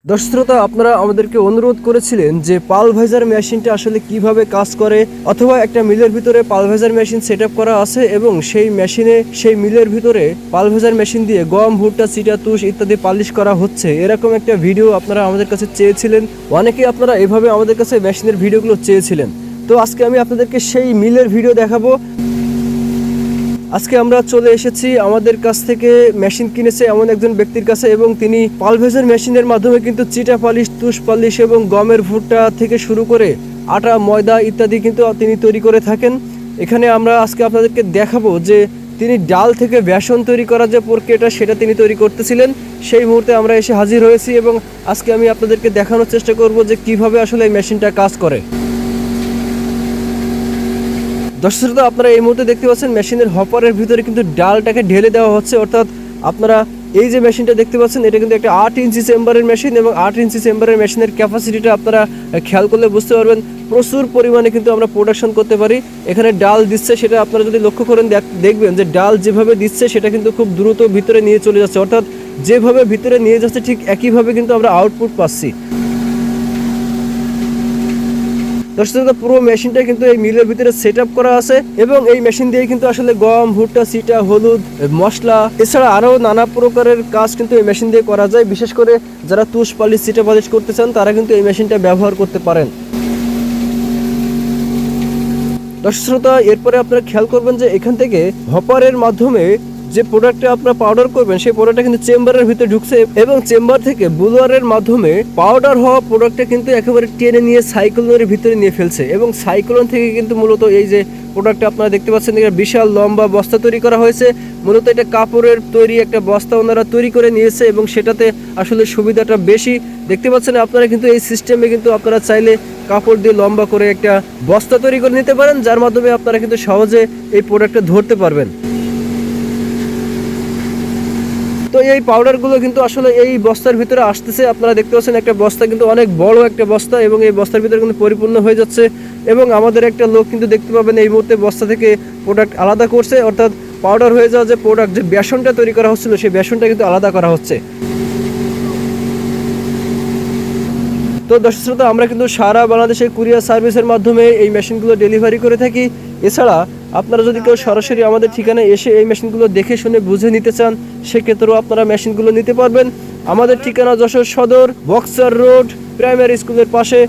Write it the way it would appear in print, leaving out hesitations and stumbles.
দর্শক শ্রোতা, আপনারা আমাদেরকে অনুরোধ করেছিলেন যে পালভাইজার মেশিনটা আসলে কিভাবে কাজ করে, অথবা একটা মিলের ভিতরে পালভাইজার মেশিন সেটআপ করা আছে এবং সেই মেশিনে সেই মিলের ভিতরে পালভাইজার মেশিন দিয়ে গম, ভুট্টা, চিটা, তুষ ইত্যাদি পালিশ করা হচ্ছে, এরকম একটা ভিডিও আপনারা আমাদের কাছে চেয়েছিলেন। অনেকেই আপনারা এভাবে আমাদের কাছে মেশিনের ভিডিওগুলো চেয়েছিলেন। তো আজকে আমি আপনাদেরকে সেই মিলের ভিডিও দেখাবো। আজকে আমরা চলে এসেছি আমাদের কাছ থেকে মেশিন কিনেছে এমন একজন ব্যক্তির কাছে, এবং তিনি পালভাইজার মেশিনের মাধ্যমে কিন্তু চিটা পালিশ, তুষ পালিশ এবং গমের ভুট্টা থেকে শুরু করে আটা, ময়দা ইত্যাদি কিন্তু তিনি তৈরি করে থাকেন। এখানে আমরা আজকে আপনাদেরকে দেখাবো যে তিনি ডাল থেকে বেসন তৈরি করার যে প্রক্রিয়াটা সেটা তিনি তৈরি করতেছিলেন। সেই মুহূর্তে আমরা এসে হাজির হয়েছি এবং আজকে আমি আপনাদেরকে দেখানোর চেষ্টা করব যে কিভাবে আসলে এই মেশিনটা কাজ করে। দর্শক শ্রোতা, আপনারা এই মুহূর্তে দেখতে পাচ্ছেন মেশিনের হপারের ভিতরে কিন্তু ডালটাকে ঢেলে দেওয়া হচ্ছে। অর্থাৎ আপনারা এই যে মেশিনটা দেখতে পাচ্ছেন, এটা কিন্তু একটা 8 ইঞ্চি চেম্বারের মেশিন, এবং 8 ইঞ্চি চেম্বারের মেশিনের ক্যাপাসিটিটা আপনারা খেয়াল করলে বুঝতে পারবেন প্রচুর পরিমাণে কিন্তু আমরা প্রোডাকশন করতে পারি। এখানে ডাল দিচ্ছে, সেটা আপনারা যদি লক্ষ্য করেন দেখবেন যে ডাল যেভাবে দিচ্ছে সেটা কিন্তু খুব দ্রুত ভিতরে নিয়ে চলে যাচ্ছে। অর্থাৎ যেভাবে ভিতরে নিয়ে যাচ্ছে ঠিক একইভাবে কিন্তু আমরা আউটপুট পাচ্ছি। দর্শক, পুরো মেশিনটা কিন্তু এই মিলের ভিতরে সেট আপ করা আছে, এবং এই মেশিন দিয়ে কিন্তু আসলে গম, ভুট্টা, চিটা, হলুদ, মশলা এছাড়া আরও নানা প্রকারের কাজ কিন্তু এই মেশিন দিয়ে করা যায়। বিশেষ করে যারা তুষ পালিশ, চিটা পালিশ করতে চান তারা কিন্তু এই মেশিনটা ব্যবহার করতে পারেন। দর্শক শ্রোতা, এরপরে আপনারা খেয়াল করবেন যে এখান থেকে হপারের মাধ্যমে যে প্রোডাক্টটা আপনারা পাউডার করবেন সেই প্রোডাক্টটা কিন্তু চেম্বারের ভিতরে ঢুকছে, এবং চেম্বার থেকে বুলারের মাধ্যমে পাউডার হওয়া প্রোডাক্টটা কিন্তু একেবারে টেনে নিয়ে সাইক্লোনের ভিতরে নিয়ে ফেলছে, এবং সাইক্লোন থেকে কিন্তু মূলত এই যে প্রোডাক্টটা আপনারা দেখতে পাচ্ছেন, এটা বিশাল লম্বা বস্তা তৈরি করা হয়েছে। মূলত এটা কাপড়ের তৈরি একটা বস্তা ওনারা তৈরি করে নিয়েছে, এবং সেটাতে আসলে সুবিধাটা বেশি। দেখতে পাচ্ছেন আপনারা কিন্তু এই সিস্টেমে কিন্তু আপনারা চাইলে কাপড় দিয়ে লম্বা করে একটা বস্তা তৈরি করে নিতে পারেন, যার মাধ্যমে আপনারা কিন্তু সহজে এই প্রোডাক্টটা ধরতে পারবেন। তো এই পাউডারগুলো কিন্তু আসলে এই বস্তার ভিতরে আসতেছে। আপনারা দেখতে পাচ্ছেন একটা বস্তা কিন্তু অনেক বড় একটা বস্তা, এবং এই বস্তার ভিতরে কিন্তু পরিপূর্ণ হয়ে যাচ্ছে, এবং আমাদের একটা লোক কিন্তু দেখতে পাবেন এই মুহূর্তে বস্তা থেকে প্রোডাক্ট আলাদা করছে। অর্থাৎ পাউডার হয়ে যাওয়া যে প্রোডাক্ট, যে বেসনটা তৈরি করা হচ্ছিল সেই বেসনটা কিন্তু আলাদা করা হচ্ছে। তো দর্শক শ্রোতা, আমরা কিন্তু সারা বাংলাদেশে কুরিয়ার সার্ভিসের মাধ্যমে এই মেশিনগুলো ডেলিভারি করে থাকি। এছাড়া আপনারা যদি কেউ সরাসরি আমাদের ঠিকানায় এসে এই মেশিনগুলো দেখে শুনে বুঝে নিতে চান, সেক্ষেত্রেও আপনারা মেশিনগুলো নিতে পারবেন। আমাদের ঠিকানা যশোর সদর, বক্সার রোড, প্রাইমারি স্কুলের পাশে।